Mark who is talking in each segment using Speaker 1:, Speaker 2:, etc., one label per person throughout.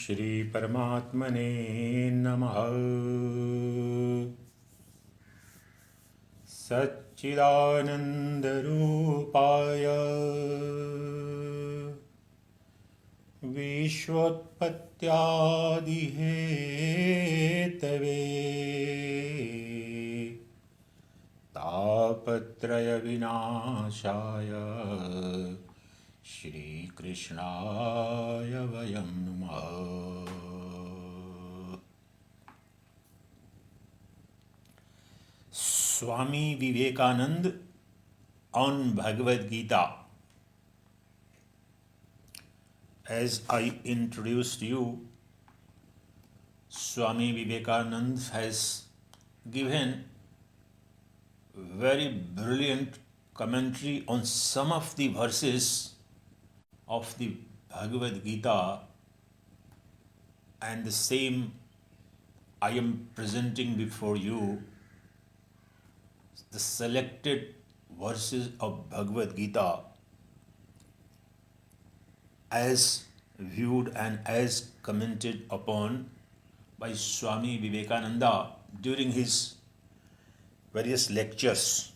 Speaker 1: Shri Paramatmane Namaha. Sacchidananda Rupaya Vishwatpatyadi Hetave Tapatraya Vinashaya Shri Krishnaya Vayam Namaha. Swami Vivekananda on Bhagavad Gita. As I introduced you, Swami Vivekananda has given very brilliant commentary on some of the verses of the Bhagavad Gita, and the same I am presenting before you, the selected verses of Bhagavad Gita as viewed and as commented upon by Swami Vivekananda during his various lectures,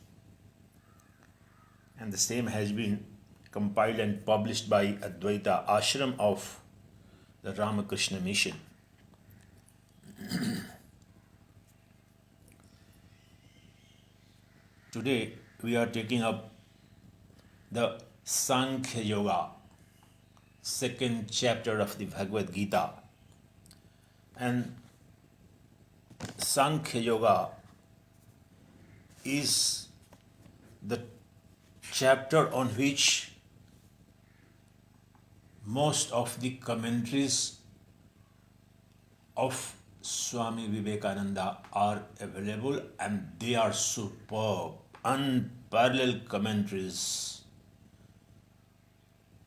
Speaker 1: and the same has been compiled and published by Advaita Ashram of the Ramakrishna Mission. Today we are taking up the Sankhya Yoga, second chapter of the Bhagavad Gita. And Sankhya Yoga is the chapter on which most of the commentaries of Swami Vivekananda are available, and they are superb, unparalleled commentaries.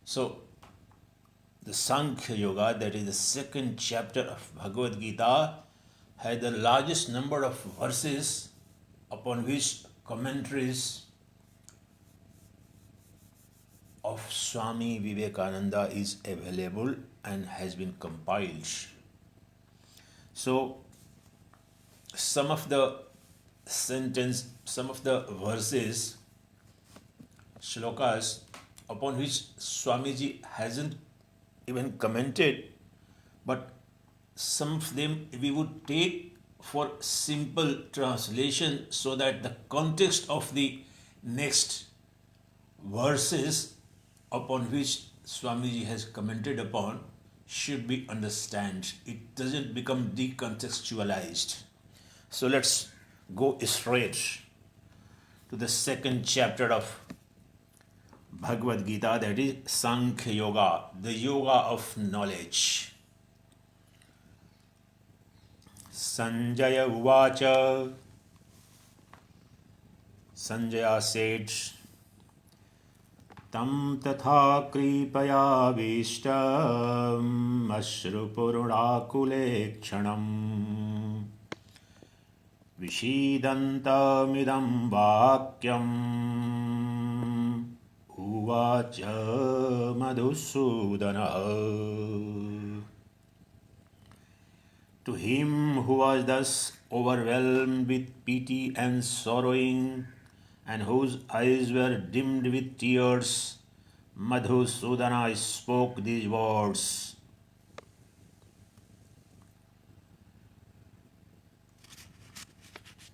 Speaker 1: So, the Sankhya Yoga, that is the second chapter of Bhagavad Gita, has the largest number of verses upon which commentaries of Swami Vivekananda is available and has been compiled. So, some of the verses, shlokas, upon which Swamiji hasn't even commented, but some of them we would take for simple translation so that the context of the next verses upon which Swamiji has commented upon should be understood. It doesn't become decontextualized. So let's go straight to the second chapter of Bhagavad Gita, that is Sankhya Yoga, the yoga of knowledge. Sanjaya Uvacha. Sanjaya said, Tam tatha kripayavishtam ashrupurunakule kshanam vishidantamidam vakyam uvacha madhusudana. To him who was thus overwhelmed with pity and sorrowing, and whose eyes were dimmed with tears, Madhusudana spoke these words.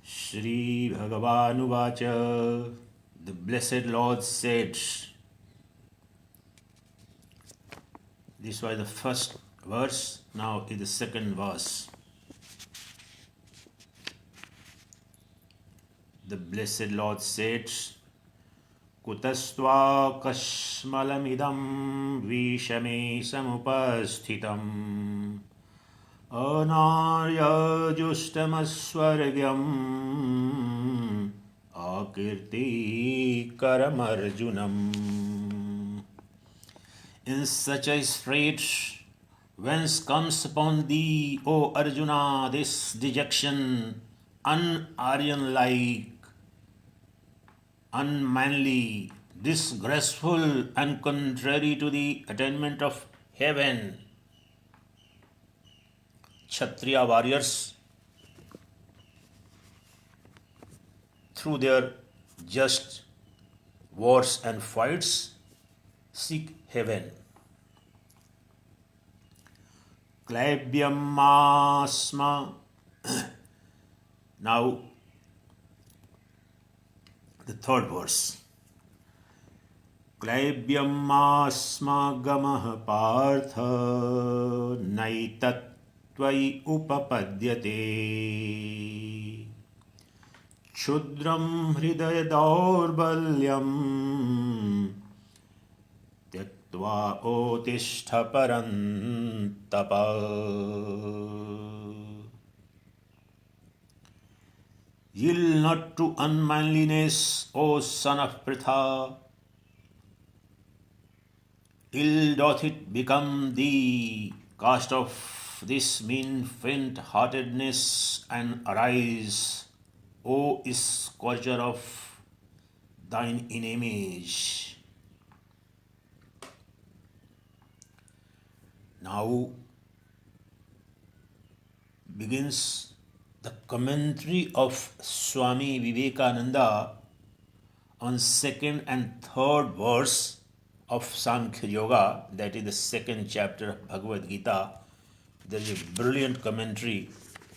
Speaker 1: Shri Bhagavan Uvacha, the Blessed Lord said. This was the first verse, now is the second verse. The Blessed Lord said, Kutastva kashmalamidam vishame samupasthitam anarya justamaswargyam akirti karamarjunam. In such a strait, whence comes upon thee, O Arjuna, this dejection, un-Aryan-like, unmanly, disgraceful, and contrary to the attainment of heaven? Kshatriya warriors, through their just wars and fights, seek heaven. Klaibyam. Now, the third verse. Klaibyam gamah partha naitattvai upapadyate Kshudram hridaya daurbalyam tyaktva otishta parantapa. Yield not to unmanliness, O son of Pritha. Ill doth it become thee. Cast off this mean faint-heartedness and arise, O scorcher of thine in image. Now begins the commentary of Swami Vivekananda on second and third verse of Sankhya Yoga, that is the second chapter of Bhagavad Gita. There is a brilliant commentary,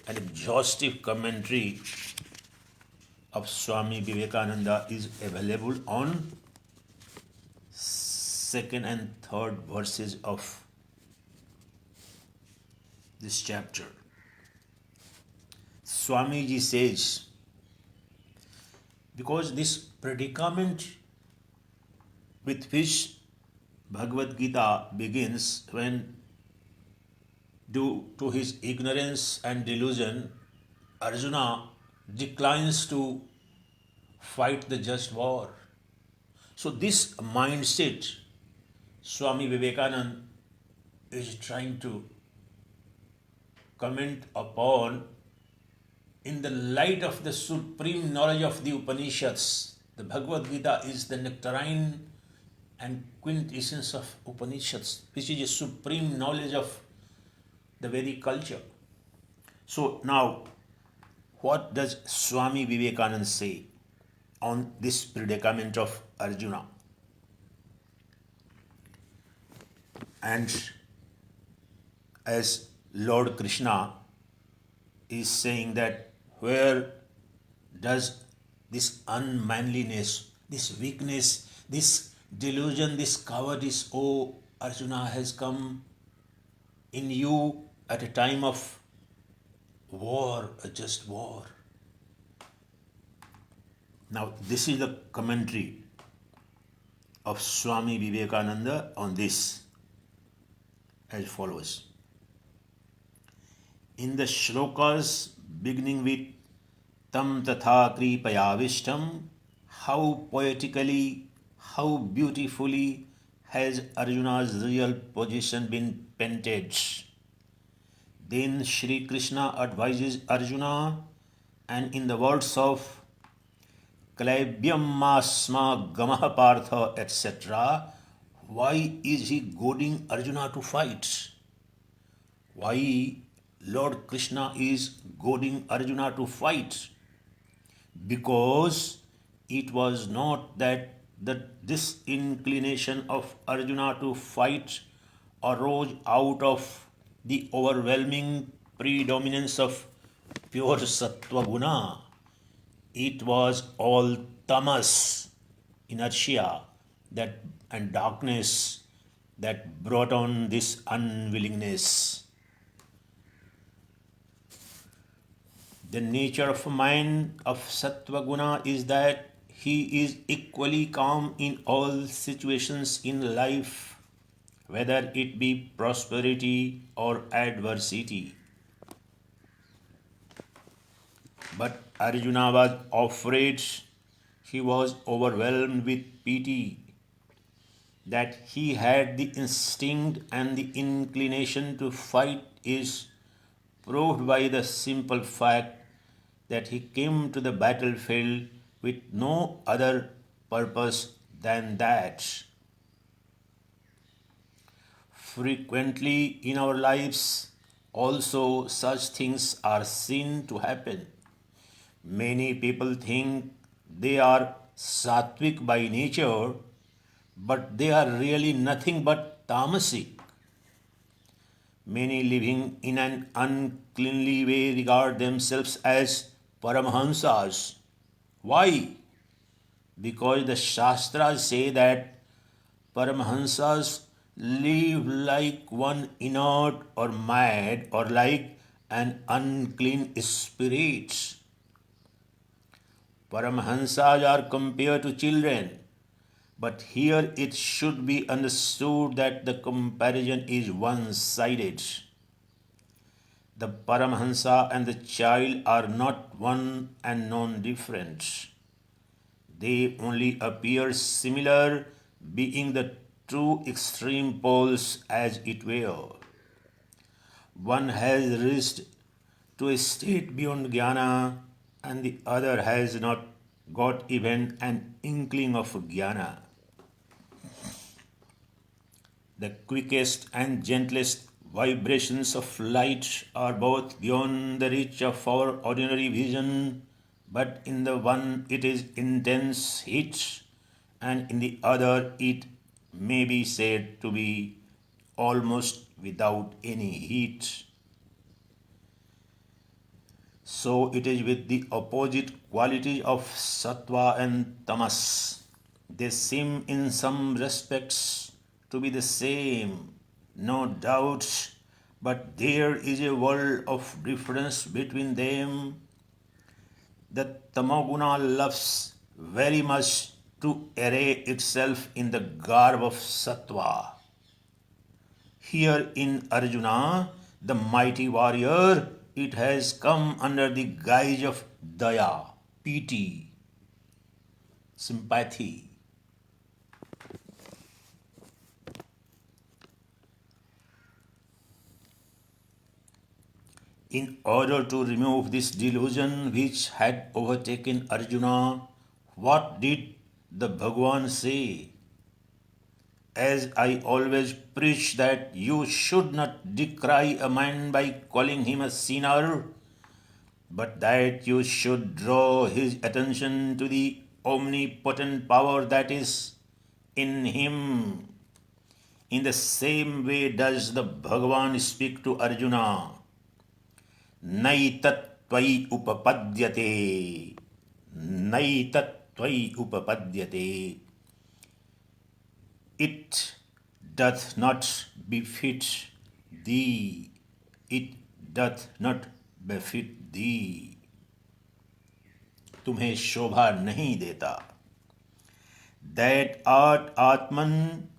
Speaker 1: an exhaustive commentary of Swami Vivekananda is available on second and third verses of this chapter. Swamiji says, because this predicament with which Bhagavad Gita begins, when due to his ignorance and delusion, Arjuna declines to fight the just war. So this mindset Swami Vivekananda is trying to comment upon in the light of the supreme knowledge of the Upanishads. The Bhagavad Gita is the nectarine and quintessence of Upanishads, which is a supreme knowledge of the Vedic culture. So now, what does Swami Vivekananda say on this predicament of Arjuna? And as Lord Krishna is saying that where does this unmanliness, this weakness, this delusion, this cowardice, O Arjuna, has come in you at a time of war, a just war. Now, this is the commentary of Swami Vivekananda on this as follows. In the shlokas beginning with Tam Tatha Kripayavishtam, how poetically, how beautifully has Arjuna's real position been painted. Then Shri Krishna advises Arjuna, and in the words of Klaibyam Masma Gamah Partha, etc., why is he goading Arjuna to fight? Why Lord Krishna is goading Arjuna to fight? Because it was not that the disinclination of Arjuna to fight arose out of the overwhelming predominance of pure sattva guna. It was all tamas, inertia, that and darkness that brought on this unwillingness. The nature of a mind of sattva guna is that he is equally calm in all situations in life, whether it be prosperity or adversity. But Arjuna was afraid, he was overwhelmed with pity, that he had the instinct and the inclination to fight is proved by the simple fact that he came to the battlefield with no other purpose than that. Frequently in our lives, Also, such things are seen to happen. Many people think they are sattvic by nature, but they are really nothing but tamasic. Many living in an uncleanly way regard themselves as Paramahansas. Why? Because the Shastras say that Paramahansas live like one inert or mad or like an unclean spirit. Paramahansas are compared to children, but here it should be understood that the comparison is one sided. The Paramahansa and the child are not one and non different. They only appear similar, being the two extreme poles as it were. One has reached to a state beyond jnana, and the other has not got even an inkling of jnana. The quickest and gentlest vibrations of light are both beyond the reach of our ordinary vision, but in the one it is intense heat, and in the other it may be said to be almost without any heat. So it is with the opposite qualities of sattva and tamas. They seem in some respects to be the same, no doubt, but there is a world of difference between them. The tamoguna loves very much to array itself in the garb of sattva. Here in Arjuna, the mighty warrior, it has come under the guise of daya, pity, sympathy. In order to remove this delusion which had overtaken Arjuna, what did the Bhagwan say? As I always preach that you should not decry a man by calling him a sinner, but that you should draw his attention to the omnipotent power that is in him. In the same way does the Bhagavan speak to Arjuna. Naitat-tvai upapadyate. Naitat-tvai upapadyate. It doth not befit thee. It doth not befit thee. तुम्हें शोभा नहीं देता. That art Atman,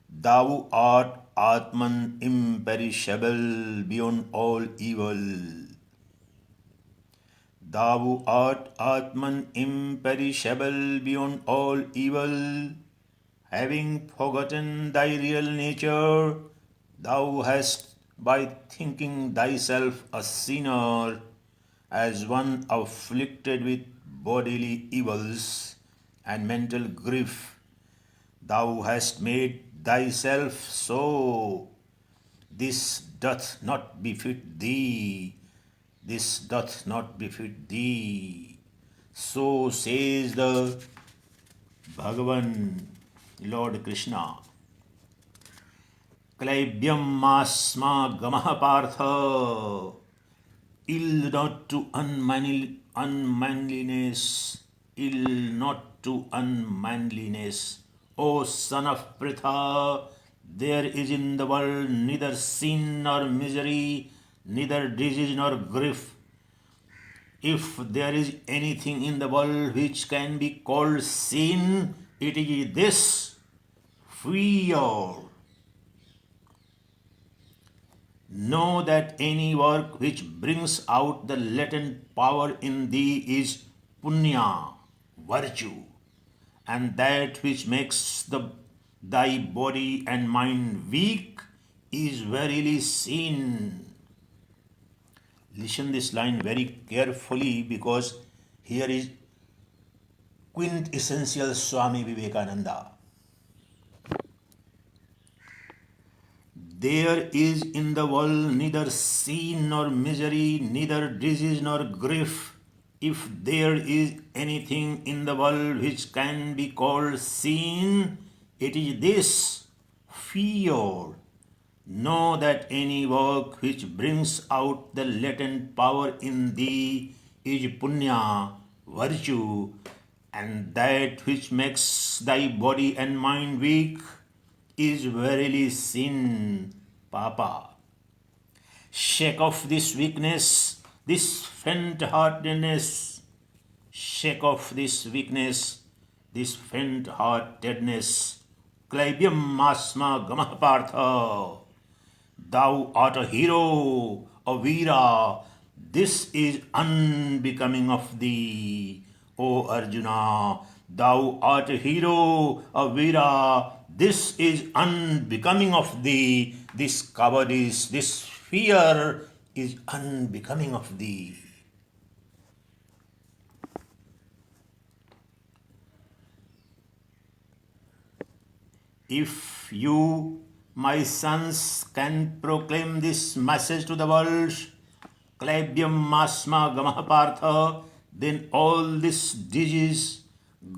Speaker 1: thou art Atman imperishable beyond all evil. Thou art Atman imperishable beyond all evil. Having forgotten thy real nature, thou hast, by thinking thyself a sinner, as one afflicted with bodily evils and mental grief, thou hast made thyself so. This doth not befit thee. This doth not befit thee. So says the Bhagavan, Lord Krishna. Klaibyam masma gamah partha. Ill not to unmanliness. Ill not to unmanliness. O son of Pritha, there is in the world neither sin nor misery, neither disease nor grief. If there is anything in the world which can be called sin, it is this: fear. Know that any work which brings out the latent power in thee is punya, virtue, and that which makes thy body and mind weak is verily sin. Listen this line very carefully, because here is quintessential Swami Vivekananda. there is in the world neither sin nor misery, neither disease nor grief. If there is anything in the world which can be called sin, it is this fear. Know that any work which brings out the latent power in thee is punya, virtue, and that which makes thy body and mind weak is verily sin, papa. Shake off this weakness, this faint-heartedness. Shake off this weakness, this faint-heartedness. Klaibyam masma gamah partha. Thou art a hero, a veera. This is unbecoming of thee, O Arjuna. Thou art a hero, a veera. This is unbecoming of thee. This cowardice, this fear is unbecoming of thee. If you, my sons, can proclaim this message to the world, Klaibyam masma gamah partha, then all this disease,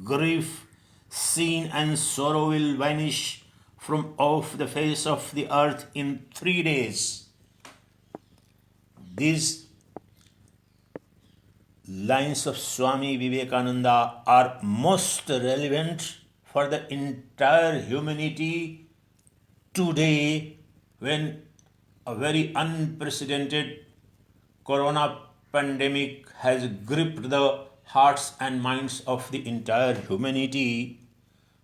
Speaker 1: grief, sin and sorrow will vanish from off the face of the earth in 3 days. These lines of Swami Vivekananda are most relevant for the entire humanity today, when a very unprecedented corona pandemic has gripped the hearts and minds of the entire humanity,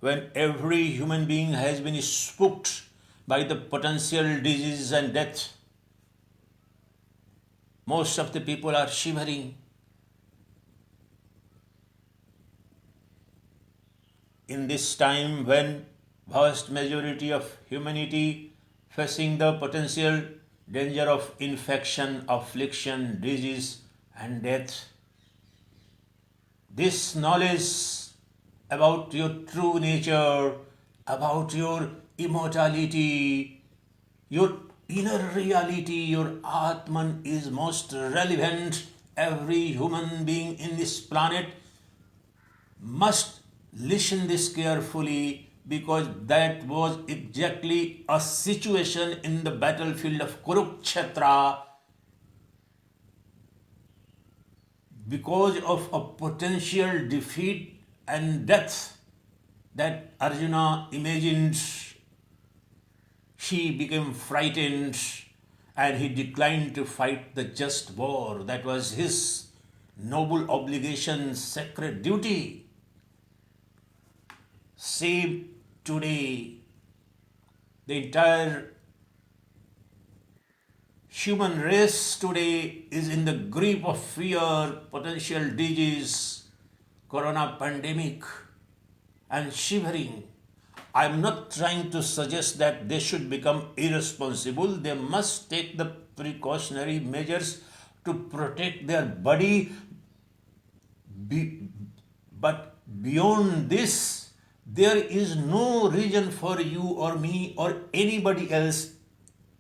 Speaker 1: when every human being has been spooked by the potential disease and death. Most of the people are shivering. In this time when vast majority of humanity facing the potential danger of infection, affliction, disease and death, this knowledge about your true nature, about your immortality, your inner reality, your Atman is most relevant. Every human being in this planet must listen this carefully, because that was exactly a situation in the battlefield of Kurukshetra. Because of a potential defeat and death that Arjuna imagined, he became frightened and he declined to fight the just war. That was his noble obligation, sacred duty. Same today, the entire human race today is in the grip of fear, potential disease, corona pandemic, and shivering. I am not trying to suggest that they should become irresponsible. They must take the precautionary measures to protect their body. But beyond this, there is no reason for you or me or anybody else,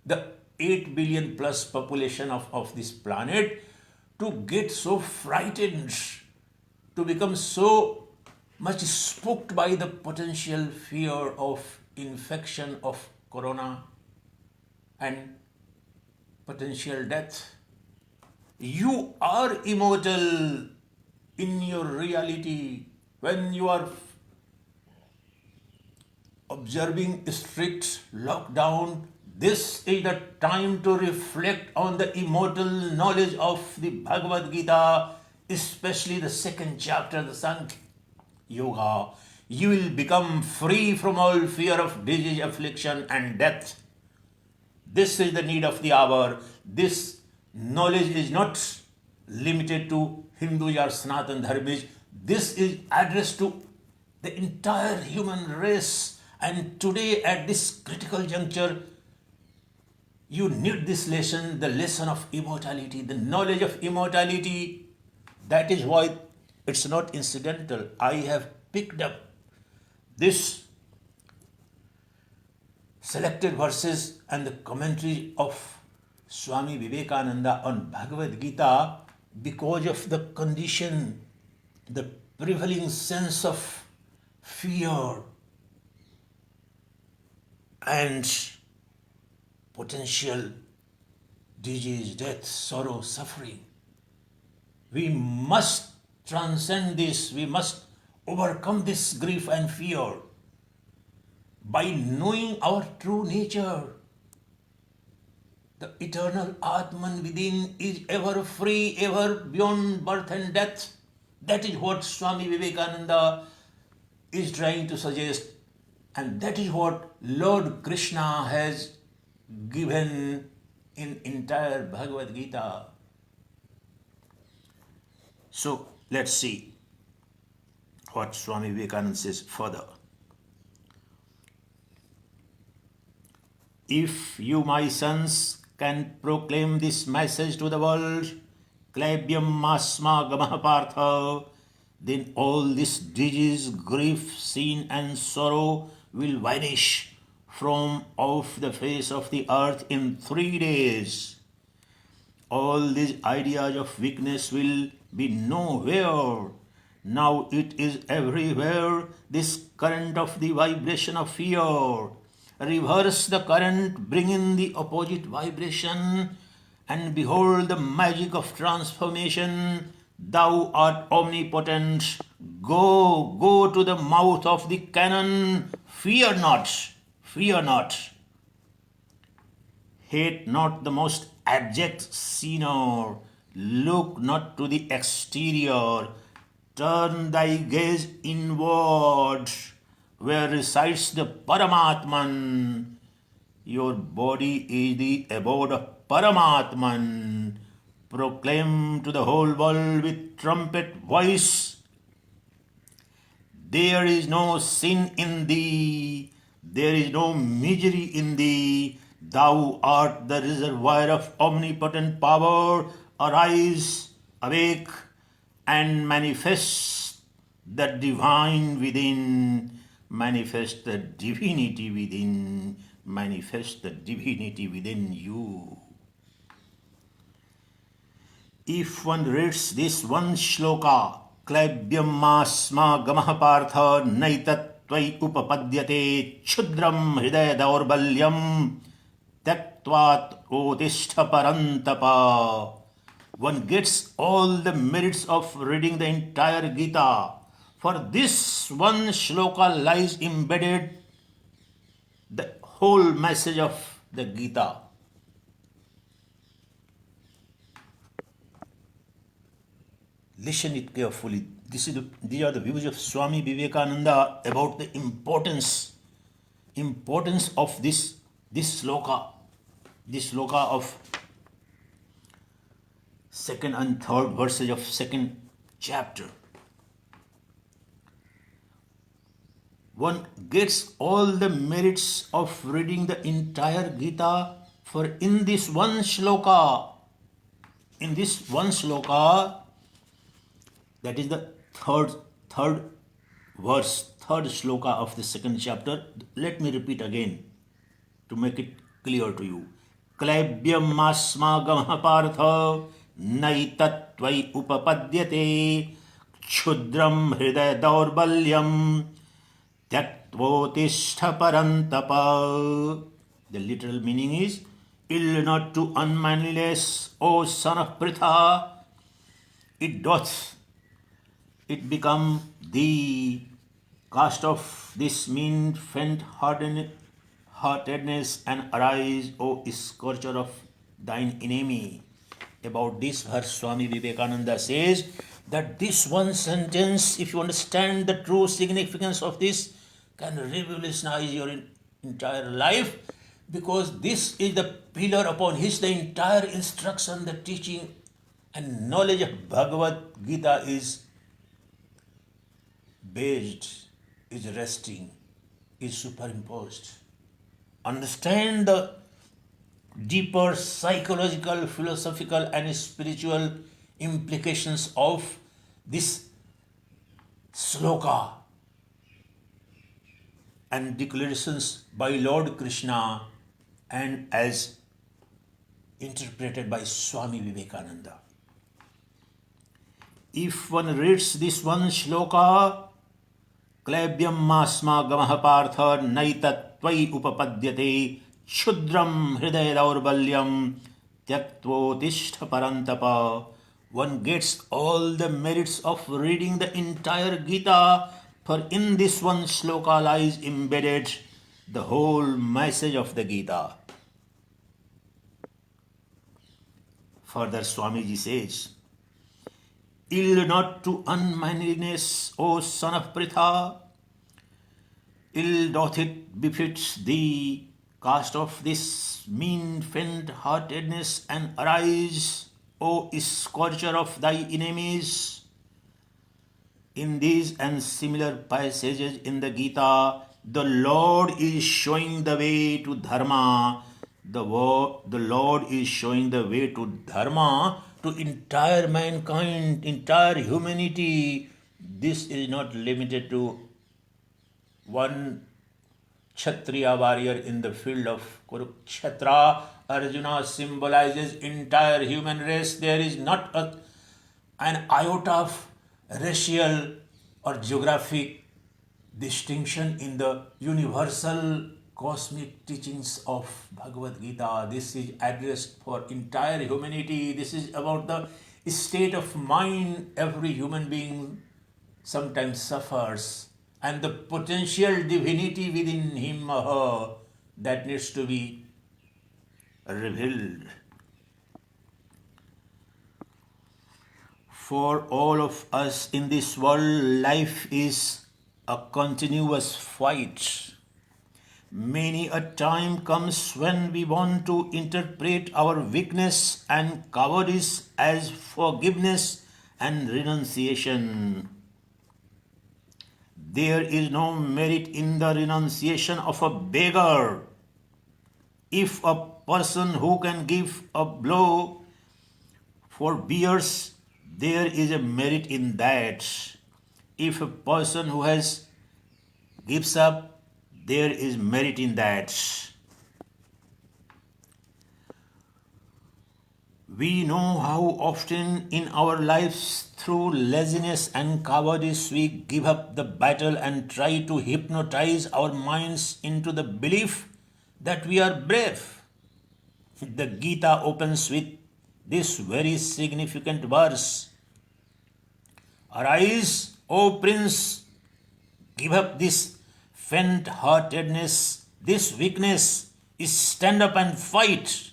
Speaker 1: the 8 billion plus population of this planet, to get so frightened, to become so much spooked by the potential fear of infection of corona and potential death. You are immortal in your reality. When you are observing strict lockdown, this is the time to reflect on the immortal knowledge of the Bhagavad Gita, especially the 2nd chapter, the Sankhya Yoga. You will become free from all fear of disease, affliction and death. This is the need of the hour. This knowledge is not limited to Hindus or Sanatan Dharmis. This is addressed to the entire human race. And today, at this critical juncture, you need this lesson, the lesson of immortality, the knowledge of immortality. That is why it's not incidental. I have picked up this selected verses and the commentary of Swami Vivekananda on Bhagavad Gita because of the condition, the prevailing sense of fear and potential disease, death, sorrow, suffering. We must transcend this, we must overcome this grief and fear by knowing our true nature. The eternal Atman within is ever free, ever beyond birth and death. That is what Swami Vivekananda is trying to suggest, and that is what Lord Krishna has given in entire Bhagavad Gita. So let's see what Swami Vivekananda says further. If you, my sons, can proclaim this message to the world, Klaibyam Masma Gamah Partha, then all this disease, grief, sin and sorrow will vanish from off the face of the earth in 3 days. All these ideas of weakness will be nowhere. Now it is everywhere, this current of the vibration of fear. Reverse the current, bring in the opposite vibration, and behold the magic of transformation. Thou art omnipotent. Go to the mouth of the cannon. Fear not, fear not. Hate not the most abject sinner. Look not to the exterior. Turn thy gaze inward, where resides the Paramatman. Your body is the abode of Paramatman. Proclaim to the whole world with trumpet voice. There is no sin in thee. There is no misery in thee. Thou art the reservoir of omnipotent power. Arise, awake, and manifest the divine within. Manifest the divinity within. Manifest the divinity within you. If one reads this one shloka, Klaibyam Masma Gamah Partha Naitat-tvai Upapadyate Chudram Hridaya Daurbalyam Tyaktvat Otishta Parantapa. One gets all the merits of reading the entire Gita. For this one shloka lies embedded the whole message of the Gita. Listen it carefully. These are the views of Swami Vivekananda about the importance of this sloka of second and third verses of second chapter. One gets all the merits of reading the entire Gita, for in this one shloka, that is the third verse, third shloka of the second chapter. Let me repeat again to make it clear to you. Klaibyam masma gamah partha naitat-tvai upapadyate chudram hridaya daurbalyam tyaktvotishtha parantapa. The literal meaning is, ill not to unmanliness, O son of Pritha, it become thee. Cast off this mean faint-heartedness and arise, O scorcher of thine enemy. About this verse, Swami Vivekananda says that this one sentence, if you understand the true significance of this, can revolutionize your entire life, because this is the pillar upon which the entire instruction, the teaching and knowledge of Bhagavad Gita is based, is resting, is superimposed. Understand the deeper psychological, philosophical and spiritual implications of this sloka. and declarations by Lord Krishna and as interpreted by Swami Vivekananda. If one reads this one shloka, Klebyam masma gamah partha naitat tvai upapadyate Shudram hridaya daurbalyam tyaktvotishtha parantapa. One gets all the merits of reading the entire Gita, for in this one shloka lies embedded the whole message of the Gita. Further, Swamiji says, Ill not to unmanliness, O son of Pritha, ill doth it befit thee, cast off this mean faint-heartedness and arise, O scourger of thy enemies. In these and similar passages in the Gita, the Lord is showing the way to Dharma. The Lord is showing the way to Dharma to entire mankind, entire humanity. This is not limited to one Kshatriya warrior in the field of Kurukshetra. Arjuna symbolizes entire human race. There is not an iota of racial or geographic distinction in the universal cosmic teachings of Bhagavad Gita. This is addressed for entire humanity. This is about the state of mind every human being sometimes suffers, and the potential divinity within him or her that needs to be revealed. For all of us in this world, life is a continuous fight. Many a time comes when we want to interpret our weakness and cowardice as forgiveness and renunciation. There is no merit in the renunciation of a beggar. If a person who can give a blow for bears, there is a merit in that. If a person who has gives up, there is merit in that. We know how often in our lives through laziness and cowardice we give up the battle and try to hypnotize our minds into the belief that we are brave. The Gita opens with this very significant verse. Arise, O Prince, give up this faint-heartedness, this weakness, stand up and fight.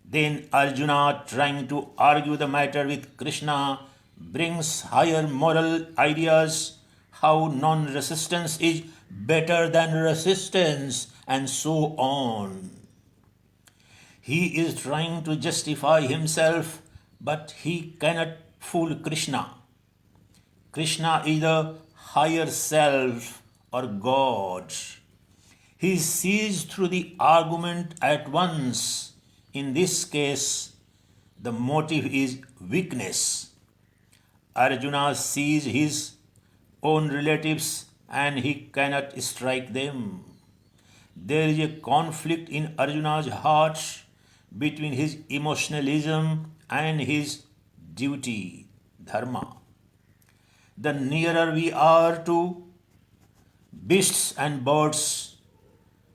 Speaker 1: Then Arjuna, trying to argue the matter with Krishna, brings higher moral ideas, how non-resistance is better than resistance, and so on. He is trying to justify himself, but he cannot fool Krishna. Krishna is the higher self or God. He sees through the argument at once. In this case, the motive is weakness. Arjuna sees his own relatives and he cannot strike them. There is a conflict in Arjuna's heart between his emotionalism and his duty, dharma. The nearer we are to beasts and birds,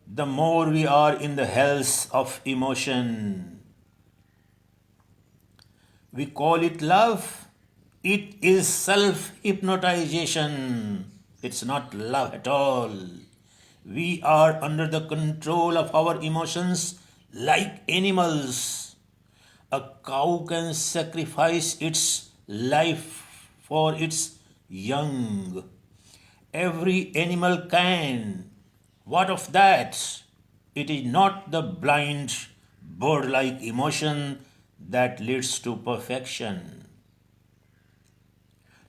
Speaker 1: the more we are in the hells of emotion. We call it love. It is self-hypnotization. It's not love at all. We are under the control of our emotions like animals. A cow can sacrifice its life for its young. Every animal can. What of that? It is not the blind, bird-like emotion that leads to perfection.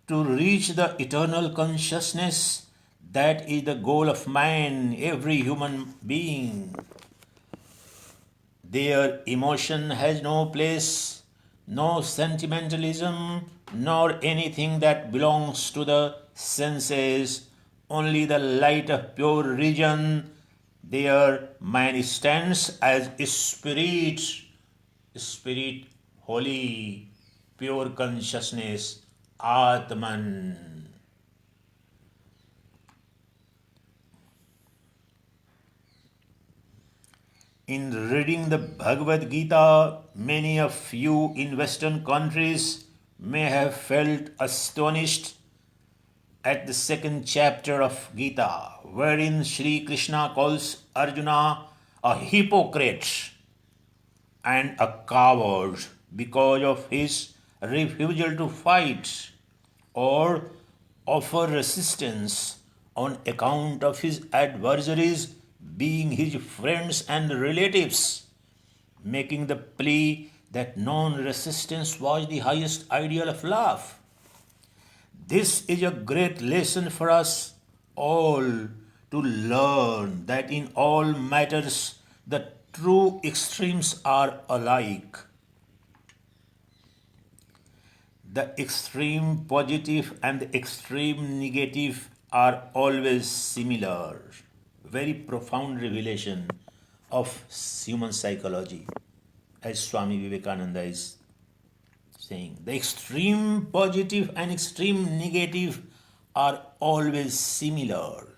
Speaker 1: To reach the eternal consciousness, that is the goal of man, every human being. Their emotion has no place, no sentimentalism, nor anything that belongs to the senses only the light of pure religion, there man stands as spirit, holy, pure consciousness, Atman. In reading the Bhagavad Gita, many of you in Western countries may have felt astonished at the second chapter of Gita, wherein Sri Krishna calls Arjuna a hypocrite and a coward because of his refusal to fight or offer resistance on account of his adversaries being his friends and relatives, making the plea that non-resistance was the highest ideal of love. This is a great lesson for us all to learn that in all matters the true extremes are alike. The extreme positive and the extreme negative are always similar. Very profound revelation of human psychology, as Swami Vivekananda is saying. The extreme positive and extreme negative are always similar.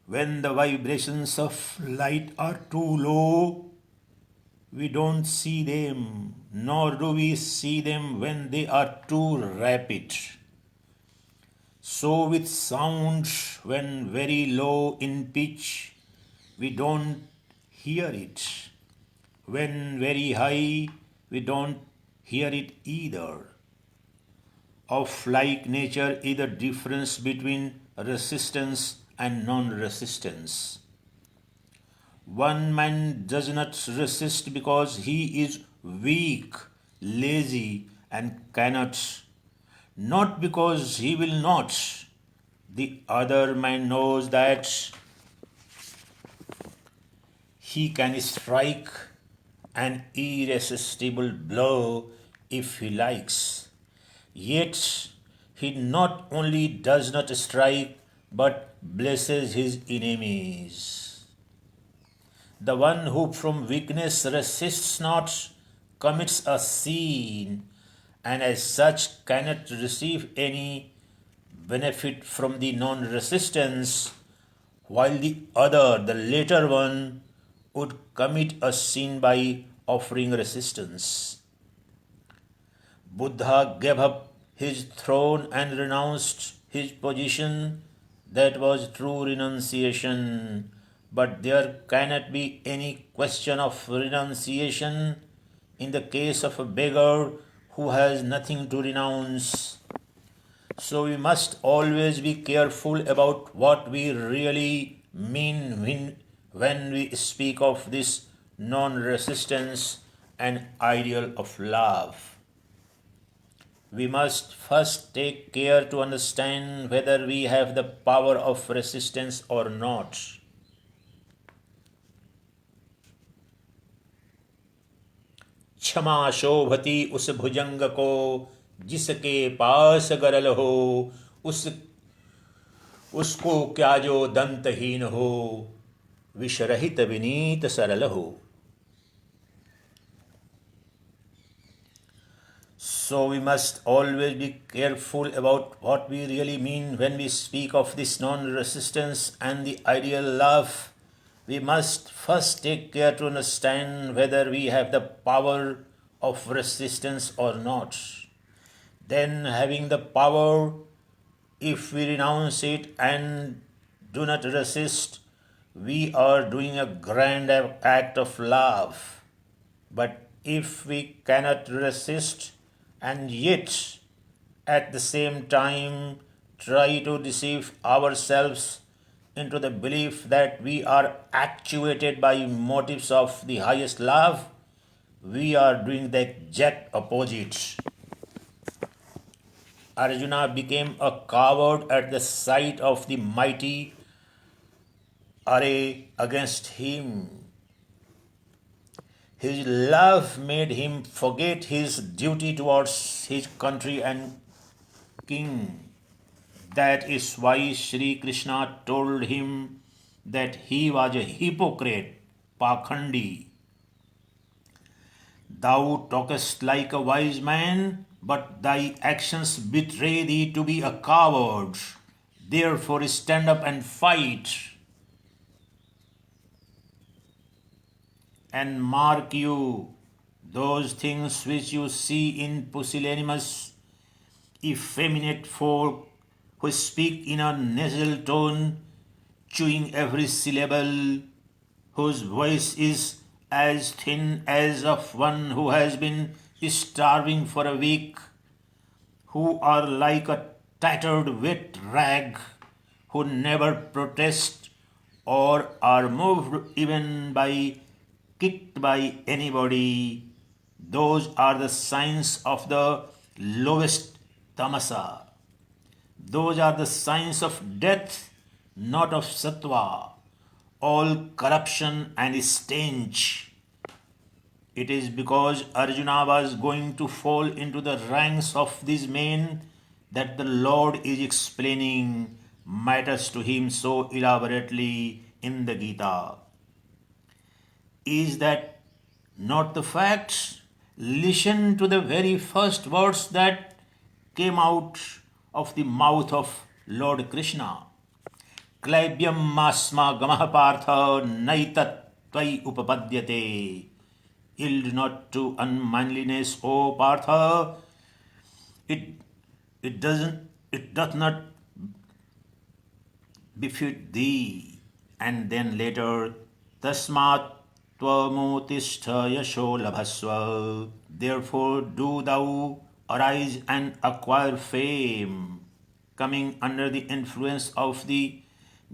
Speaker 1: When the vibrations of light are too low, we don't see them, nor do we see them when they are too rapid. So with sound, when very low in pitch, we don't hear it. When very high, we don't hear it either. Of like nature is the difference between resistance and non-resistance. One man does not resist because he is weak, lazy, and cannot, not because he will not. The other man knows that he can strike an irresistible blow if he likes. Yet he not only does not strike but blesses his enemies. The one who from weakness resists not commits a sin, and as such cannot receive any benefit from the non-resistance, while the other, the later one, would commit a sin by offering resistance. Buddha gave up his throne and renounced his position. That was true renunciation. But there cannot be any question of renunciation in the case of a beggar who has nothing to renounce. So we must always be careful about what we really mean when we speak of this non-resistance and ideal of love. We must first take care to understand whether we have the power of resistance or not. क्षमा शोभती उस भुजंग को जिसके पास गरल हो, उसको क्या जो दंतहीन हो, विषरहित विनीत सरल हो. So we must always be careful about what we really mean when we speak of this non-resistance and the ideal love. We must first take care to understand whether we have the power of resistance or not. Then, having the power, if we renounce it and do not resist, we are doing a grand act of love. But if we cannot resist and yet at the same time try to deceive ourselves into the belief that we are actuated by motives of the highest love, we are doing the exact opposite. Arjuna became a coward at the sight of the mighty array against him. His love made him forget his duty towards his country and king. That is why Sri Krishna told him that he was a hypocrite, Pakhandi. Thou talkest like a wise man, but thy actions betray thee to be a coward. Therefore stand up and fight. And mark you, those things which you see in pusillanimous, effeminate folk who speak in a nasal tone, chewing every syllable, whose voice is as thin as of one who has been starving for a week, who are like a tattered wet rag, who never protest or are moved even by kicked by anybody. Those are the signs of the lowest tamasa. Those are the signs of death, not of sattva. All corruption and stench. It is because Arjuna was going to fall into the ranks of these men that the Lord is explaining matters to him so elaborately in the Gita. Is that not the fact? Listen to the very first words that came out of the mouth of Lord Krishna. Klaibyam masma gamah partha naitat tvai upapadyate. Yield not to unmanliness, O Partha. It doth not befit thee. And then later, tasmat tvamutistha yasho labhasva. Therefore do thou arise and acquire fame. Coming under the influence of the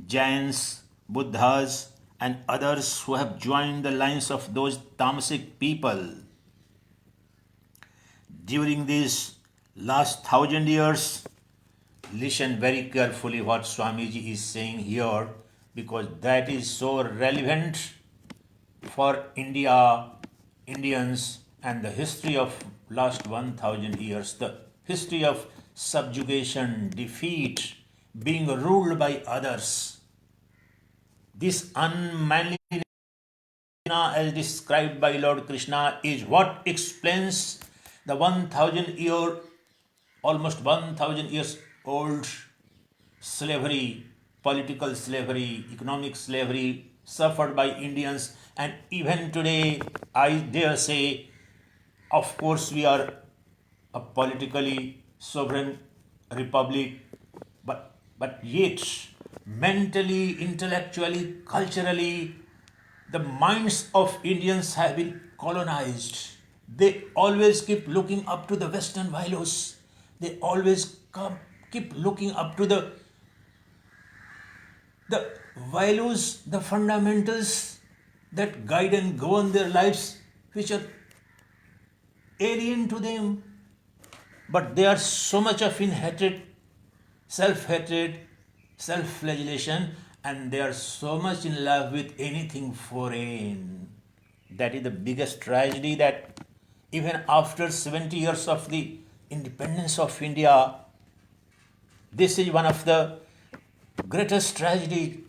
Speaker 1: Jains, Buddhas, and others who have joined the lines of those tamasic people. During these last 1,000 years, listen very carefully what Swamiji is saying here, because that is so relevant for India, Indians, and the history of last 1,000 years, the history of subjugation, defeat, being ruled by others. This unmanliness as described by Lord Krishna is what explains the 1,000 years old slavery, political slavery, economic slavery suffered by Indians. And even today, I dare say, of course, we are a politically sovereign republic, but yet mentally, intellectually, culturally, the minds of Indians have been colonized. They always keep looking up to the Western values. They always keep looking up to the values, the fundamentals that guide and govern their lives, which are alien to them. But they are so much of in hatred, self-hatred, self-flagellation, and they are so much in love with anything foreign. That is the biggest tragedy, that even after 70 years of the independence of India, this is one of the greatest tragedy.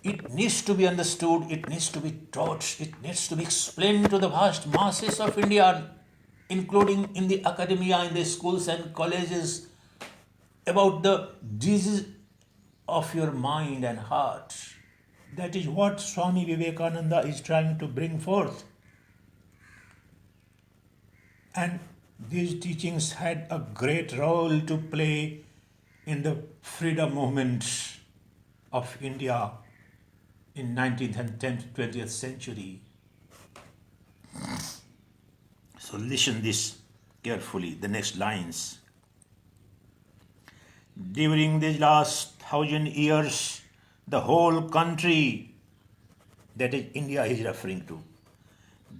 Speaker 1: It needs to be understood, it needs to be taught, it needs to be explained to the vast masses of India, including in the academia, in the schools and colleges, about the disease of your mind and heart. That is what Swami Vivekananda is trying to bring forth. And these teachings had a great role to play in the freedom movement of India in 19th and 20th century. So listen this carefully, the next lines. During these last 1,000 years, the whole country, that is India he is referring to,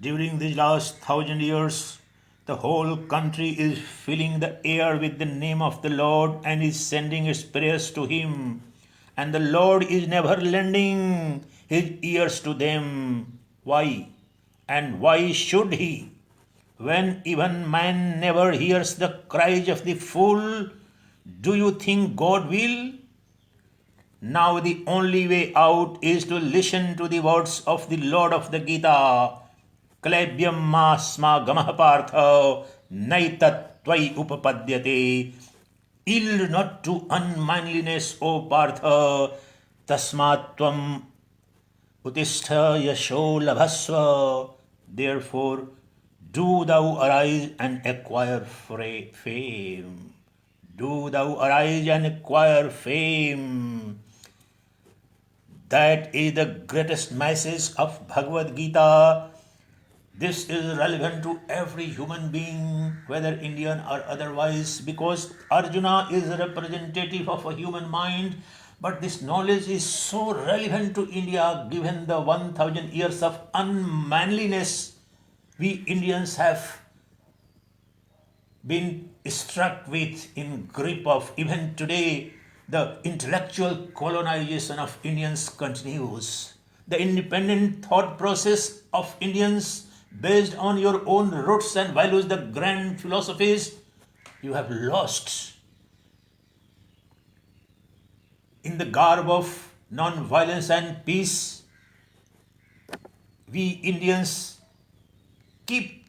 Speaker 1: during these last 1,000 years, the whole country is filling the air with the name of the Lord and is sending its prayers to Him. And the Lord is never lending His ears to them. Why? And why should He? When even man never hears the cries of the fool, do you think God will? Now the only way out is to listen to the words of the Lord of the Gita. Klebhyam masma gamah partha naitat tvai upapadyate. Yield not to unmanliness, O Partha, tasmat tvam utistha yasho labhasva. Therefore, do thou arise and acquire fame. Do thou arise and acquire fame. That is the greatest message of Bhagavad Gita. This is relevant to every human being, whether Indian or otherwise, because Arjuna is a representative of a human mind. But this knowledge is so relevant to India given the 1000 years of unmanliness we Indians have been struck with in grip of. Even today, the intellectual colonization of Indians continues. The independent thought process of Indians based on your own roots and values, the grand philosophies, you have lost. In the garb of non-violence and peace, we Indians keep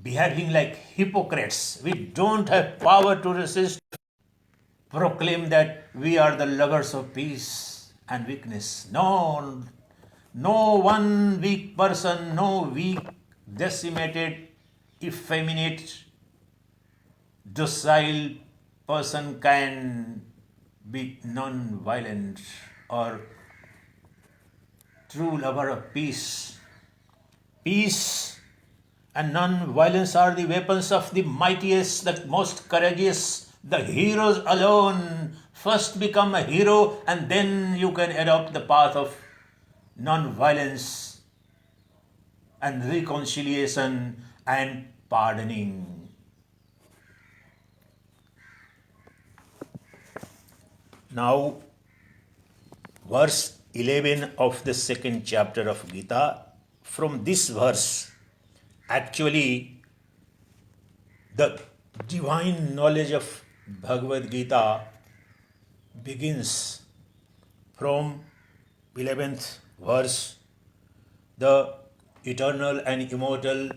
Speaker 1: behaving like hypocrites. We don't have power to resist, proclaim that we are the lovers of peace and weakness. No, no one weak person, no weak, decimated, effeminate, docile person can be non-violent or true lover of peace. Peace and non-violence are the weapons of the mightiest, the most courageous. The heroes alone first become a hero, and then you can adopt the path of non-violence and reconciliation and pardoning. Now, verse 11 of the second chapter of Gita. From this verse, actually, the divine knowledge of Bhagavad Gita begins from 11th verse. The eternal and immortal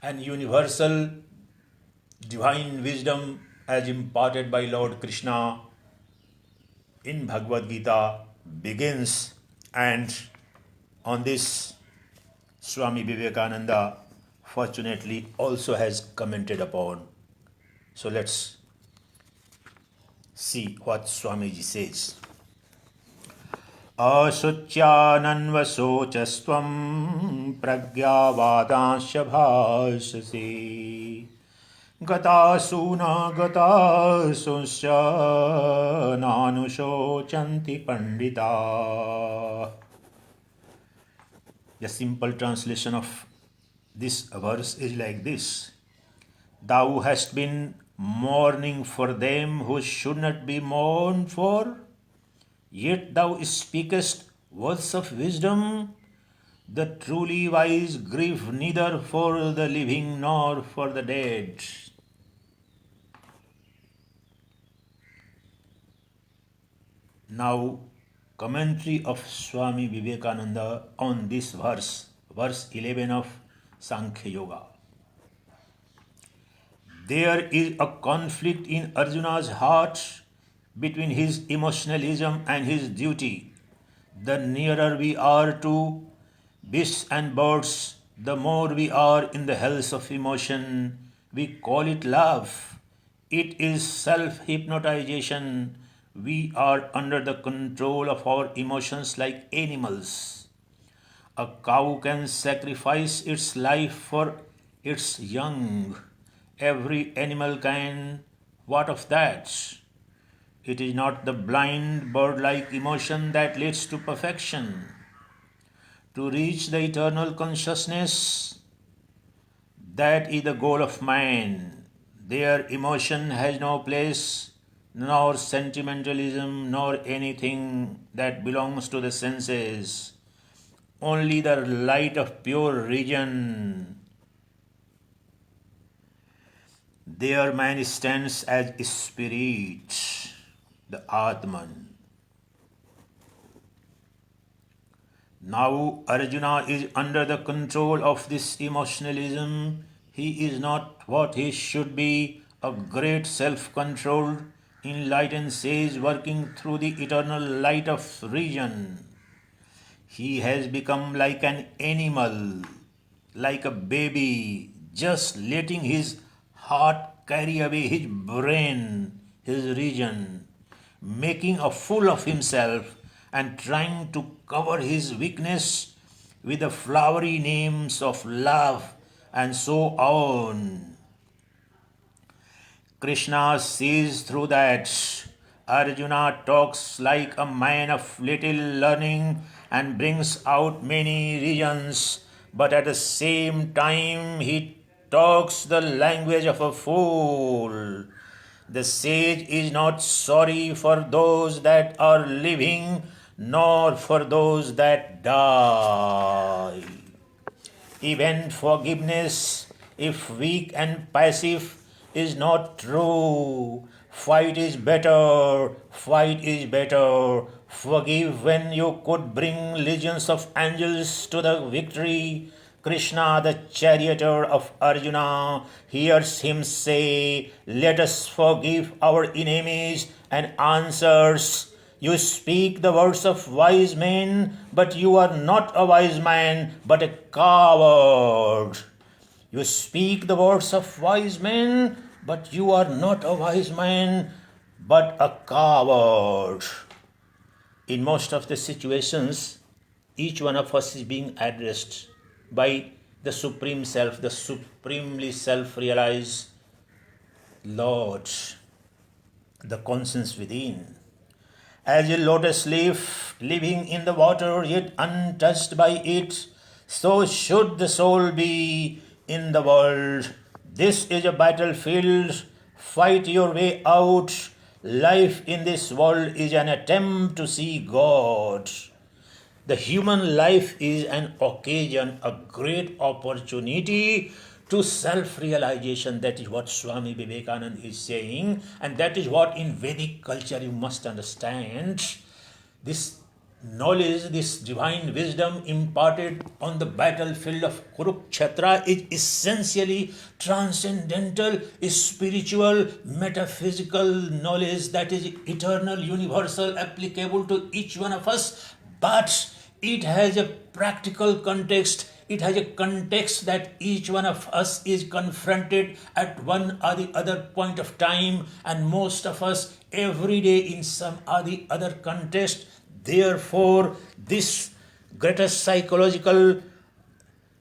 Speaker 1: and universal divine wisdom as imparted by Lord Krishna in Bhagavad Gita begins, and on this Swami Vivekananda fortunately also has commented upon. So let's see what Swamiji says. Asucyananvasocastvam pragyavadanshya bhasase gatasuna gatasusya nanushocanti pandita. The simple translation of this verse is like this. Thou hast been mourning for them who should not be mourned for, yet thou speakest words of wisdom. The truly wise grieve neither for the living nor for the dead. Now, commentary of Swami Vivekananda on this verse, verse 11 of Sankhya Yoga. There is a conflict in Arjuna's heart between his emotionalism and his duty. The nearer we are to beasts and birds, the more we are in the hells of emotion. We call it love. It is self-hypnotization. We are under the control of our emotions like animals. A cow can sacrifice its life for its young. Every animal can. What of that? It is not the blind bird-like emotion that leads to perfection. To reach the eternal consciousness, that is the goal of man. There emotion has no place, nor sentimentalism, nor anything that belongs to the senses. Only the light of pure region. There man stands as spirit, the Atman. Now Arjuna is under the control of this emotionalism. He is not what he should be, a great self-controlled, enlightened sage working through the eternal light of reason. He has become like an animal, like a baby, just letting his heart carry away his brain, his reason, making a fool of himself and trying to cover his weakness with the flowery names of love and so on. Krishna sees through that. Arjuna talks like a man of little learning and brings out many reasons, but at the same time he talks the language of a fool. The sage is not sorry for those that are living, nor for those that die. Even forgiveness, if weak and passive, is not true. Fight is better, fight is better. Forgive when you could bring legions of angels to the victory. Krishna, the charioteer of Arjuna, hears him say, "Let us forgive our enemies," and answers, "You speak the words of wise men, but you are not a wise man, but a coward." You speak the words of wise men, but you are not a wise man, but a coward. In most of the situations, each one of us is being addressed by the Supreme Self, the supremely self-realized Lord, the conscience within. As a lotus leaf living in the water yet untouched by it, so should the soul be in the world. This is a battlefield. Fight your way out. Life in this world is an attempt to see God. The human life is an occasion, a great opportunity to self-realization. That is what Swami Vivekananda is saying, and that is what in Vedic culture you must understand. This knowledge, this divine wisdom imparted on the battlefield of Kurukshetra is essentially transcendental, is spiritual, metaphysical knowledge that is eternal, universal, applicable to each one of us. But it has a practical context. It has a context that each one of us is confronted at one or the other point of time, and most of us every day in some or the other context. Therefore, this greatest psychological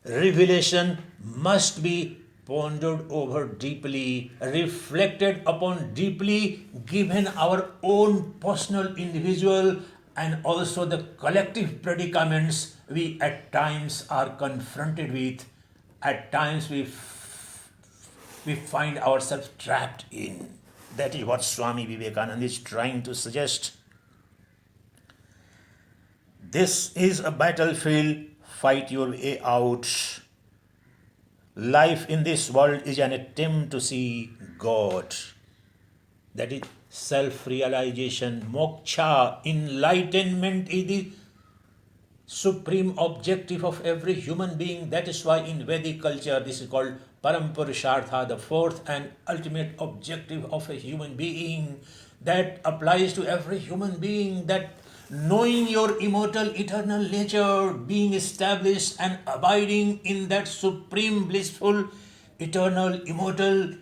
Speaker 1: revelation must be pondered over deeply, reflected upon deeply, given our own personal, individual, and also the collective predicaments we at times are confronted with. At times we find ourselves trapped in. That is what Swami Vivekananda is trying to suggest. This is a battlefield. Fight your way out. Life in this world is an attempt to see God. That is self-realization, moksha, enlightenment is the supreme objective of every human being. That is why in Vedic culture this is called Parampurushartha, the fourth and ultimate objective of a human being. That applies to every human being, that knowing your immortal, eternal nature, being established and abiding in that supreme, blissful, eternal, immortal,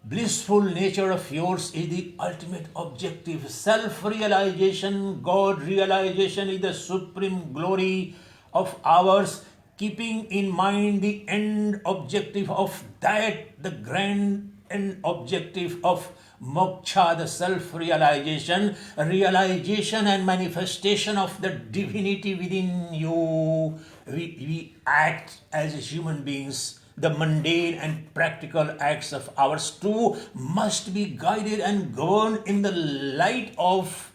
Speaker 1: blissful nature of yours is the ultimate objective. Self-realization, God realization is the supreme glory of ours, keeping in mind the end objective of that, the grand end objective of moksha, the self-realization, realization and manifestation of the divinity within you. We act as human beings. The mundane and practical acts of ours too must be guided and governed in the light of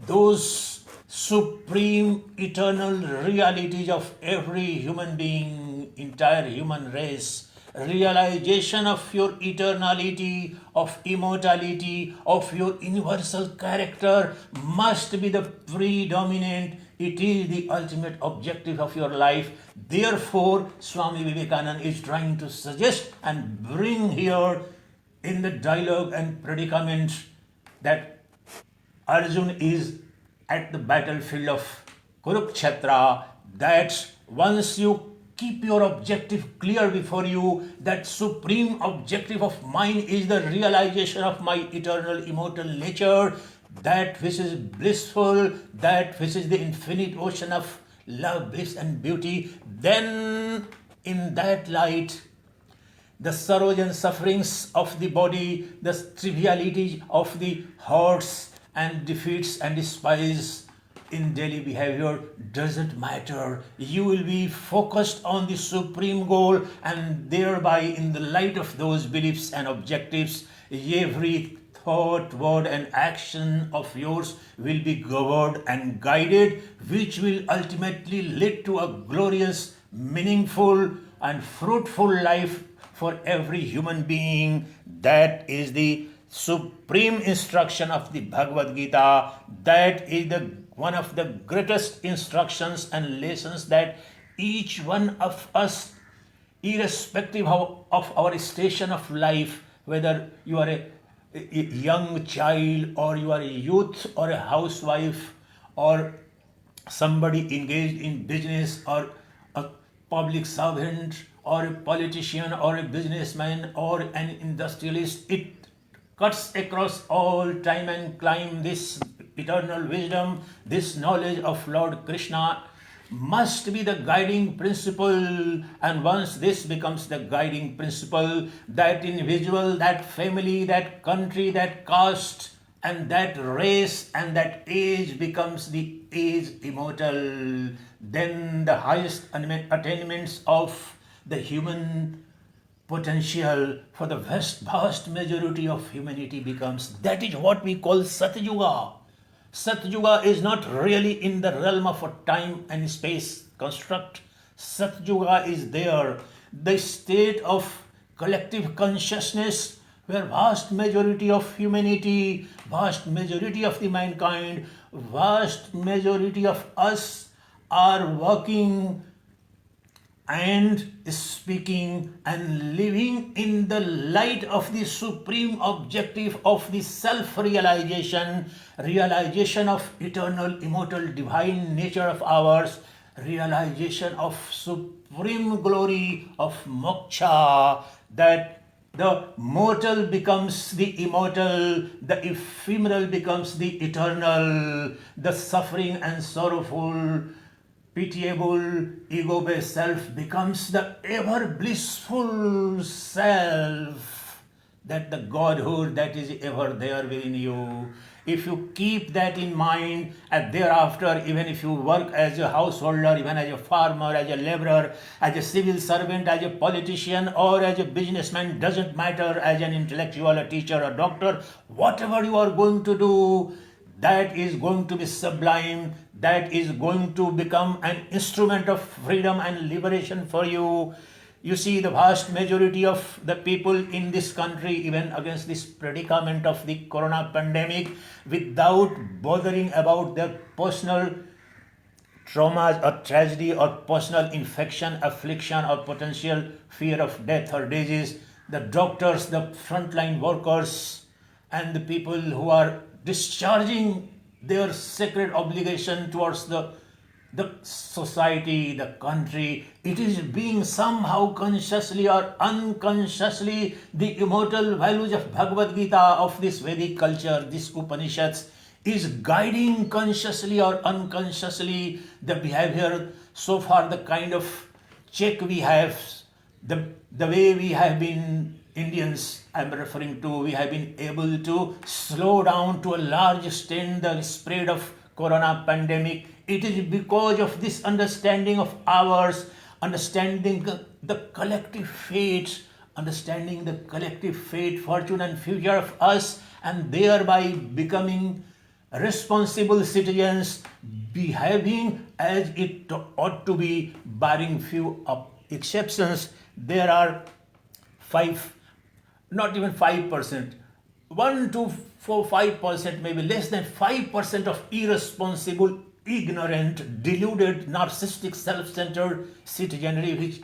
Speaker 1: those supreme eternal realities of every human being, entire human race. Realization of your eternality, of immortality, of your universal character must be the predominant It is the ultimate objective of your life. Therefore, Swami Vivekananda is trying to suggest and bring here in the dialogue and predicament that Arjuna is at the battlefield of Kurukshetra, that once you keep your objective clear before you, that supreme objective of mine is the realization of my eternal immortal nature, that which is blissful, that which is the infinite ocean of love, bliss and beauty, then in that light, the sorrows and sufferings of the body, the trivialities of the hurts and defeats and despise in daily behavior doesn't matter. You will be focused on the supreme goal, and thereby, in the light of those beliefs and objectives, every thought, word, and action of yours will be governed and guided, which will ultimately lead to a glorious, meaningful, and fruitful life for every human being. That is the supreme instruction of the Bhagavad Gita. That is one of the greatest instructions and lessons that each one of us, irrespective of our station of life, whether you are a young child or you are a youth or a housewife or somebody engaged in business or a public servant or a politician or a businessman or an industrialist, it cuts across all time and climb. This eternal wisdom, this knowledge of Lord Krishna must be the guiding principle, and once this becomes the guiding principle, that individual, that family, that country, that caste, and that race and that age becomes the age immortal, then the highest attainments of the human potential for the vast majority of humanity becomes. That is what we call Satyuga. Satyuga is not really in the realm of a time and space construct. Satyuga is there, the state of collective consciousness where vast majority of humanity, vast majority of the mankind, vast majority of us are working and speaking and living in the light of the supreme objective of the self-realization, realization of eternal, immortal, divine nature of ours, realization of supreme glory of moksha, that the mortal becomes the immortal, the ephemeral becomes the eternal, the suffering and sorrowful, pitiable, ego-based self becomes the ever blissful self, that the Godhood that is ever there within you. If you keep that in mind, and thereafter, even if you work as a householder, even as a farmer, as a laborer, as a civil servant, as a politician, or as a businessman, doesn't matter, as an intellectual, a teacher, a doctor, whatever you are going to do, that is going to be sublime, that is going to become an instrument of freedom and liberation for you. You see, the vast majority of the people in this country, even against this predicament of the corona pandemic, without bothering about their personal traumas or tragedy or personal infection, affliction, or potential fear of death or disease, the doctors, the frontline workers, and the people who are discharging their sacred obligation towards the society, the country, it is being somehow consciously or unconsciously the immortal values of Bhagavad Gita, of this Vedic culture, this Upanishads, is guiding consciously or unconsciously the behavior. So far, the kind of check we have, the way we have been, Indians I'm referring to, we have been able to slow down to a large extent the spread of corona pandemic. It is because of this understanding of ours, understanding the collective fate, understanding the collective fate, fortune and future of us, and thereby becoming responsible citizens, behaving as it ought to be, barring few exceptions. There are not even 5%, 1 to 5%, maybe less than 5% of irresponsible ignorant, deluded, narcissistic, self-centered citizenry which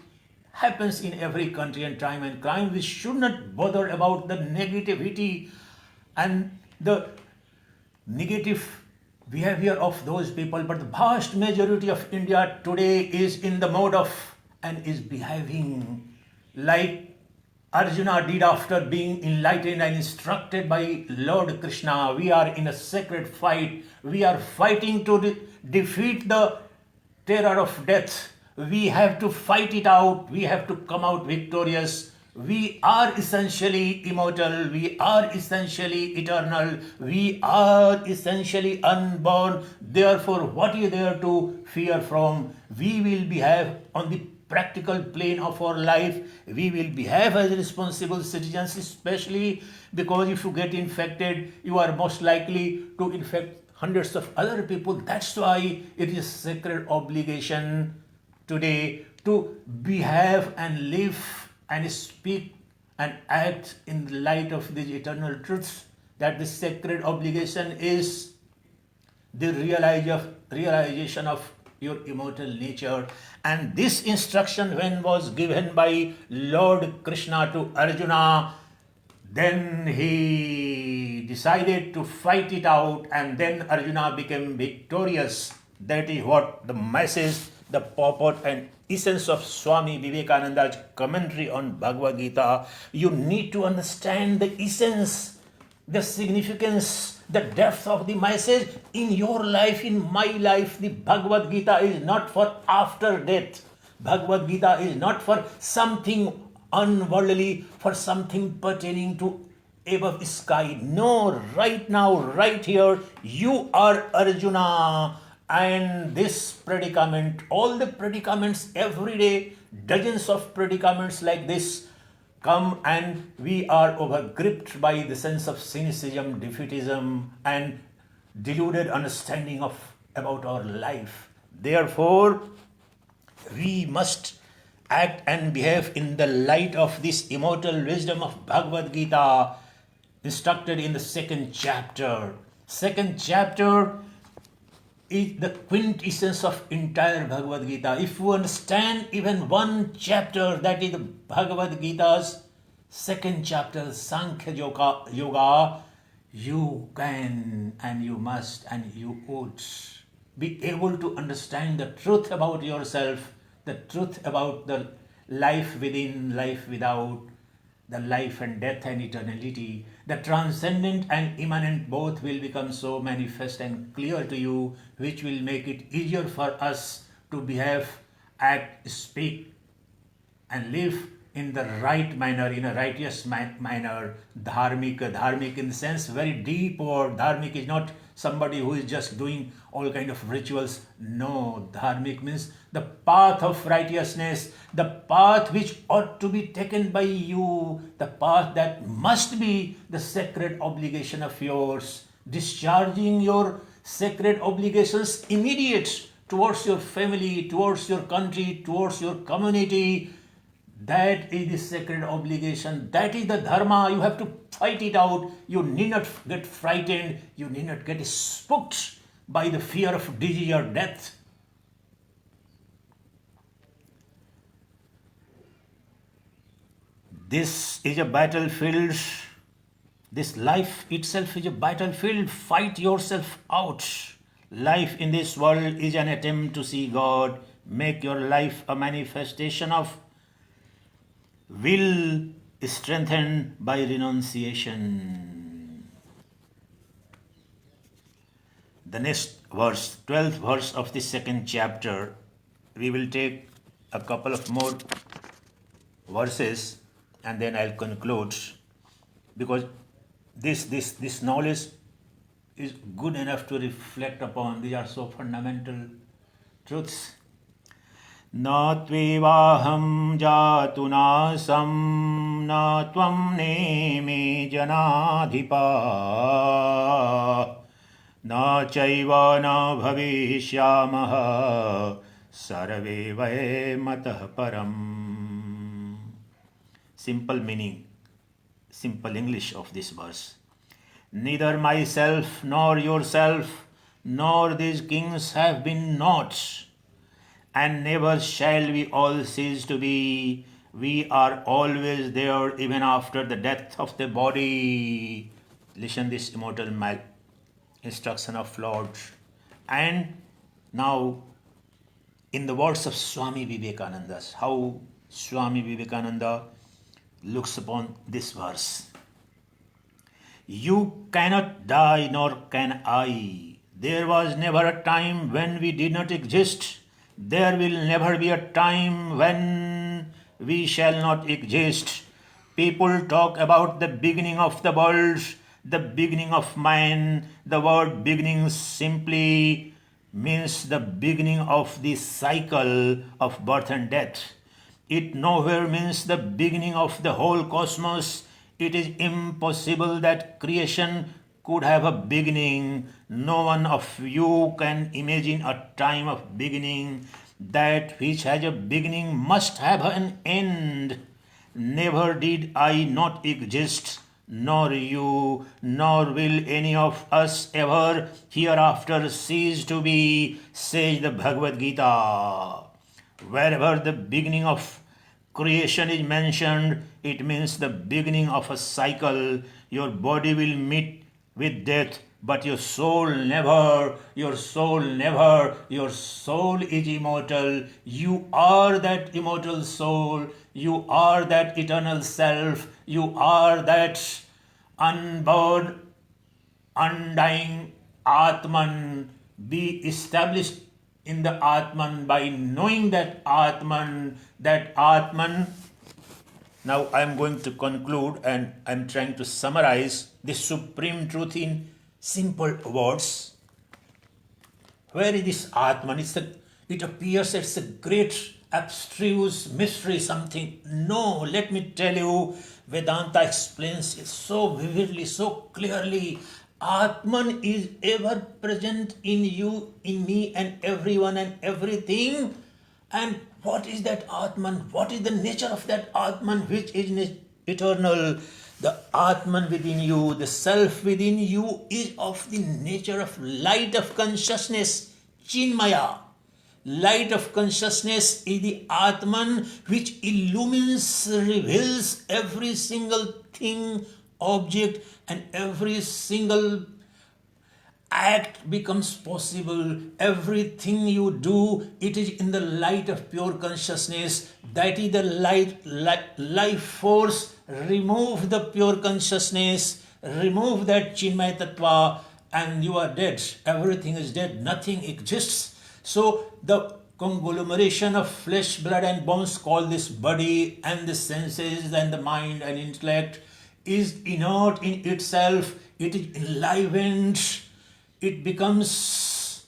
Speaker 1: happens in every country and time and crime. We should not bother about the negativity and the negative behavior of those people, but the vast majority of India today is in the mode of and is behaving like Arjuna did after being enlightened and instructed by Lord Krishna. We are in a sacred fight. We are fighting to defeat the terror of death. We have to fight it out. We have to come out victorious. We are essentially immortal. We are essentially eternal. We are essentially unborn. Therefore, what is there to fear from? We will behave on the practical plane of our life. We will behave as responsible citizens, especially because if you get infected, you are most likely to infect hundreds of other people. That's why it is sacred obligation today to behave and live and speak and act in the light of these eternal truths. That the sacred obligation is the realization of your immortal nature. And this instruction, when was given by Lord Krishna to Arjuna, then he decided to fight it out, and then Arjuna became victorious. That is what the message, the purport and essence of Swami Vivekananda's commentary on Bhagavad Gita. You need to understand the essence, the significance, the depth of the message in your life, in my life. The Bhagavad Gita is not for after death. Bhagavad Gita is not for something unworldly, for something pertaining to above sky. No, right now, right here, you are Arjuna. And this predicament, all the predicaments every day, dozens of predicaments like this come, and we are overgripped by the sense of cynicism, defeatism, and deluded understanding of about our life. Therefore, we must act and behave in the light of this immortal wisdom of Bhagavad Gita, instructed in the second chapter. Second chapter is the quintessence of entire Bhagavad Gita. If you understand even one chapter, that is the Bhagavad Gita's second chapter, Sankhya Yoga, you can and you must and you would be able to understand the truth about yourself, the truth about the life within, life without, the life and death and eternality. The transcendent and immanent both will become so manifest and clear to you, which will make it easier for us to behave, act, speak, and live in the right manner, in a righteous manner. Dharmic in the sense very deep word. Dharmic is not somebody who is just doing all kind of rituals. No, dharmic means the path of righteousness, the path which ought to be taken by you, the path that must be the sacred obligation of yours, discharging your sacred obligations immediate towards your family, towards your country, towards your community. That is the sacred obligation. That is the dharma. You have to fight it out. You need not get frightened. You need not get spooked by the fear of disease or death. This is a battlefield. This life itself is a battlefield. Fight yourself out. Life in this world is an attempt to see God. Make your life a manifestation of will strengthened by renunciation. The next verse, 12th verse of the second chapter, we will take a couple of more verses and then I'll conclude, because this knowledge is good enough to reflect upon. These are so fundamental truths. न त्वेवाहं जातु नासं न त्वं नेमे जनाधिपा न चैव न भविष्यामः सर्वे वै मतः परम्. Simple meaning, simple English of this verse. Neither myself nor yourself, nor these kings have been not, and never shall we all cease to be. We are always there even after the death of the body. Listen this immortal instruction of Lord. And now in the words of Swami Vivekananda, how Swami Vivekananda looks upon this verse. You cannot die, nor can I. There was never a time when we did not exist. There will never be a time when we shall not exist. People talk about the beginning of the world, the beginning of man. The word beginning simply means the beginning of the cycle of birth and death. It nowhere means the beginning of the whole cosmos. It is impossible that creation could have a beginning. No one of you can imagine a time of beginning. That which has a beginning must have an end. Never did I not exist, nor you, nor will any of us ever hereafter cease to be, says the Bhagavad Gita. Wherever the beginning of creation is mentioned, it means the beginning of a cycle. Your body will meet with death, but your soul never, your soul never. Your soul is immortal. You are that immortal soul. You are that eternal self. You are that unborn, undying Atman. Be established in the Atman by knowing that Atman, Now I am going to conclude and I am trying to summarize this supreme truth in simple words. Where is this Atman? It appears it's a great abstruse mystery, something. No, let me tell you, Vedanta explains it so vividly, so clearly. Atman is ever present in you, in me, and everyone and everything. And what is that Atman? What is the nature of that Atman which is eternal? The Atman within you, the self within you is of the nature of light of consciousness, Chinmaya. Light of consciousness is the Atman which illumines, reveals every single thing, object, and every single act becomes possible. Everything you do, it is in the light of pure consciousness. That is the life force. Remove the pure consciousness, remove that Chinmaya Tattva, and you are dead. Everything is dead. Nothing exists. So the conglomeration of flesh, blood, and bones called this body, and the senses, and the mind, and intellect is inert in itself. It is enlivened. It becomes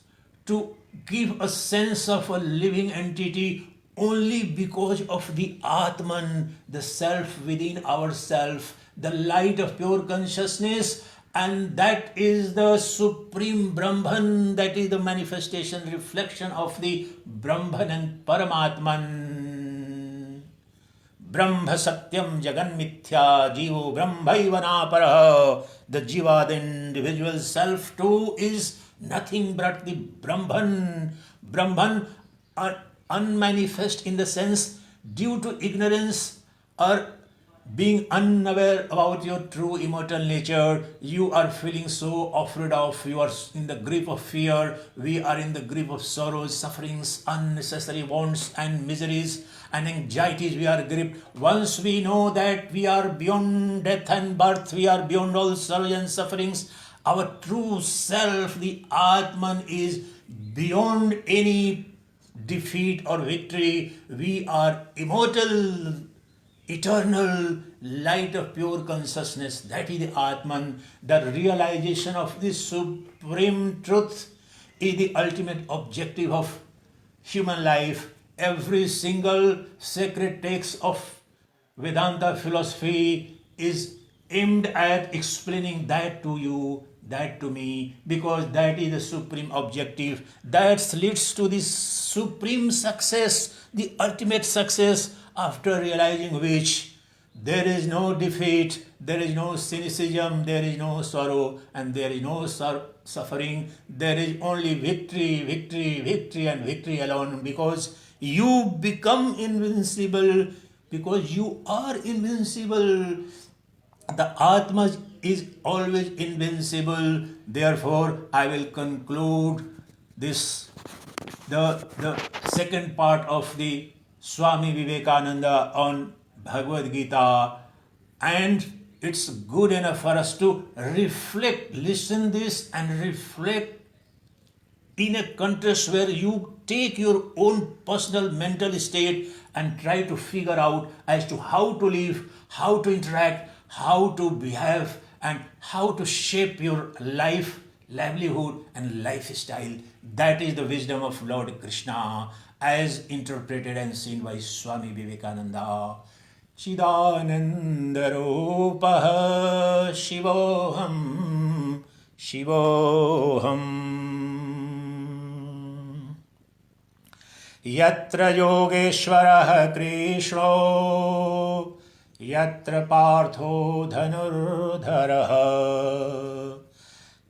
Speaker 1: to give a sense of a living entity only because of the Atman, the self within ourself, the light of pure consciousness, and that is the supreme Brahman, that is the manifestation, reflection of the Brahman and Paramatman. Brahma Satyam Jagan Mithya Jivo Brahmaiva Naparaha. The Jiva, the individual self too, is nothing but the Brahman. Brahman are unmanifest in the sense due to ignorance or being unaware about your true immortal nature. You are feeling so afraid of, you are in the grip of fear. We are in the grip of sorrows, sufferings, unnecessary wants and miseries and anxieties. We are gripped. Once we know that we are beyond death and birth, we are beyond all sorrows and sufferings, our true self, the Atman, is beyond any defeat or victory. We are immortal, eternal light of pure consciousness. That is the Atman. The realization of this supreme truth is the ultimate objective of human life. Every single sacred text of Vedanta philosophy is aimed at explaining that to you, that to me, because that is the supreme objective. That leads to this supreme success, the ultimate success, after realizing which there is no defeat, there is no cynicism, there is no sorrow, and there is no suffering, there is only victory, victory, victory, and victory alone, because you become invincible, because you are invincible. The Atma is always invincible. Therefore, I will conclude this, the second part of the Swami Vivekananda on Bhagavad Gita, and it's good enough for us to reflect, listen this and reflect in a context where you take your own personal mental state and try to figure out as to how to live, how to interact, how to behave, and how to shape your life, livelihood, and lifestyle. That is the wisdom of Lord Krishna as interpreted and seen by Swami Vivekananda. Chidananda Rupaha Shivoham Shivoham Yatra Yogeshwarah Krishno Yatra Partho Dhanurdharaha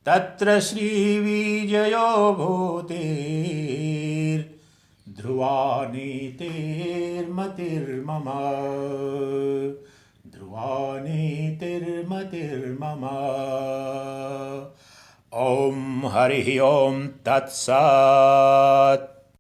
Speaker 1: Tatra Shri Vijayo Bhutir Dhruvani Tirmatir Mama Dhruvani Tirmatir Mama Om Hari Om Tat Sat